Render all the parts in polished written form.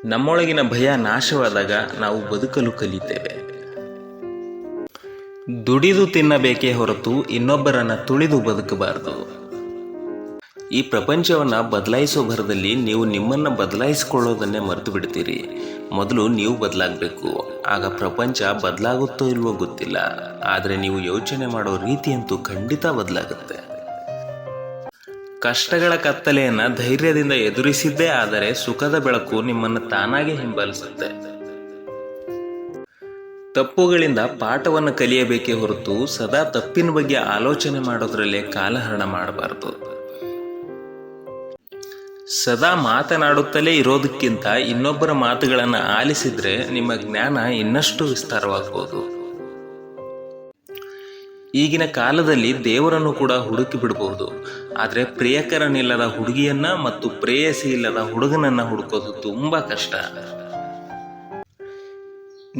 ನಮ್ಮೊಳಗಿನ ಭಯ ನಾಶವಾದಾಗ ನಾವು ಬದುಕಲು ಕಲಿತೇವೆ. ದುಡಿದು ತಿನ್ನಬೇಕೇ ಹೊರತು ಇನ್ನೊಬ್ಬರನ್ನ ತುಳಿದು ಬದುಕಬಾರದು. ಈ ಪ್ರಪಂಚವನ್ನ ಬದಲಾಯಿಸೋ ಭರದಲ್ಲಿ ನೀವು ನಿಮ್ಮನ್ನ ಬದಲಾಯಿಸಿಕೊಳ್ಳೋದನ್ನೇ ಮರೆತು ಬಿಡ್ತೀರಿ. ಮೊದಲು ನೀವು ಬದಲಾಗಬೇಕು. ಆಗ ಪ್ರಪಂಚ ಬದಲಾಗುತ್ತೋ ಇಲ್ವೋ ಗೊತ್ತಿಲ್ಲ, ಆದರೆ ನೀವು ಯೋಚನೆ ಮಾಡೋ ರೀತಿಯಂತೂ ಖಂಡಿತ ಬದಲಾಗುತ್ತೆ. ಕಷ್ಟಗಳ ಕತ್ತಲೆಯನ್ನ ಧೈರ್ಯದಿಂದ ಎದುರಿಸಿದ್ದೇ ಆದರೆ ಸುಖದ ಬೆಳಕು ನಿಮ್ಮನ್ನು ತಾನಾಗೆ ಹಿಂಬಾಲಿಸುತ್ತೆ. ತಪ್ಪುಗಳಿಂದ ಪಾಠವನ್ನು ಕಲಿಯಬೇಕೇ ಹೊರತು ಸದಾ ತಪ್ಪಿನ ಬಗ್ಗೆ ಆಲೋಚನೆ ಮಾಡೋದ್ರಲ್ಲೇ ಕಾಲಹರಣ ಮಾಡಬಾರದು. ಸದಾ ಮಾತನಾಡುತ್ತಲೇ ಇರೋದಕ್ಕಿಂತ ಇನ್ನೊಬ್ಬರ ಮಾತುಗಳನ್ನು ಆಲಿಸಿದ್ರೆ ನಿಮ್ಮ ಜ್ಞಾನ ಇನ್ನಷ್ಟು ವಿಸ್ತಾರವಾಗಬಹುದು. ಈಗಿನ ಕಾಲದಲ್ಲಿ ದೇವರನ್ನು ಕೂಡ ಹುಡುಕಿ ಬಿಡಬಹುದು, ಆದರೆ ಪ್ರಿಯಕರನಿಲ್ಲದ ಹುಡುಗಿಯನ್ನ ಮತ್ತು ಪ್ರೇಯಸಿ ಇಲ್ಲದ ಹುಡುಗನನ್ನ ಹುಡುಕೋದು ತುಂಬಾ ಕಷ್ಟ.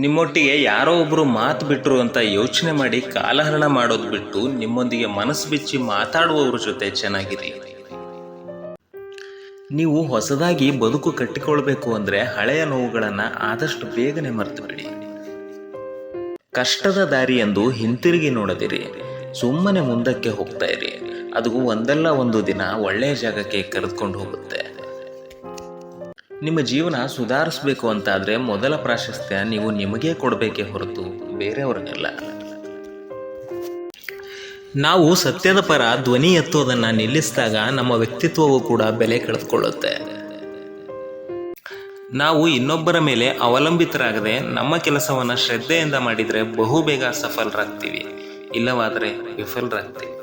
ನಿಮ್ಮೊಟ್ಟಿಗೆ ಯಾರೋ ಒಬ್ರು ಮಾತು ಬಿಟ್ರು ಅಂತ ಯೋಚನೆ ಮಾಡಿ ಕಾಲಹರಣ ಮಾಡೋದು ಬಿಟ್ಟು ನಿಮ್ಮೊಂದಿಗೆ ಮನಸ್ಸು ಬಿಚ್ಚಿ ಮಾತಾಡುವವ್ರ ಜೊತೆ ಚೆನ್ನಾಗಿರಿ. ನೀವು ಹೊಸದಾಗಿ ಬದುಕು ಕಟ್ಟಿಕೊಳ್ಬೇಕು ಅಂದ್ರೆ ಹಳೆಯ ನೋವುಗಳನ್ನ ಆದಷ್ಟು ಬೇಗನೆ ಮರೆತು ಬಿಡಿ. ಕಷ್ಟದ ದಾರಿ ಎಂದು ಹಿಂತಿರುಗಿ ನೋಡದಿರಿ, ಸುಮ್ಮನೆ ಮುಂದಕ್ಕೆ ಹೋಗ್ತಾ ಇರಿ. ಅದು ಒಂದಲ್ಲ ಒಂದು ದಿನ ಒಳ್ಳೆಯ ಜಾಗಕ್ಕೆ ಕರೆದುಕೊಂಡು ಹೋಗುತ್ತೆ. ನಿಮ್ಮ ಜೀವನ ಸುಧಾರಿಸಬೇಕು ಅಂತಾದ್ರೆ ಮೊದಲ ಪ್ರಾಶಸ್ತ್ಯ ನೀವು ನಿಮಗೇ ಕೊಡಬೇಕೇ ಹೊರತು ಬೇರೆಯವ್ರಿಗೆಲ್ಲ. ನಾವು ಸತ್ಯದ ಪರ ಧ್ವನಿ ಎತ್ತೋದನ್ನ ನಿಲ್ಲಿಸಿದಾಗ ನಮ್ಮ ವ್ಯಕ್ತಿತ್ವವು ಕೂಡ ಬೆಲೆ ಕಳೆದುಕೊಳ್ಳುತ್ತೆ. ನಾವು ಇನ್ನೊಬ್ಬರ ಮೇಲೆ ಅವಲಂಬಿತರಾಗದೆ ನಮ್ಮ ಕೆಲಸವನ್ನು ಶ್ರದ್ಧೆಯಿಂದ ಮಾಡಿದರೆ ಬಹುಬೇಗ ಸಫಲರಾಗ್ತೀವಿ, ಇಲ್ಲವಾದರೆ ವಿಫಲರಾಗ್ತೀವಿ.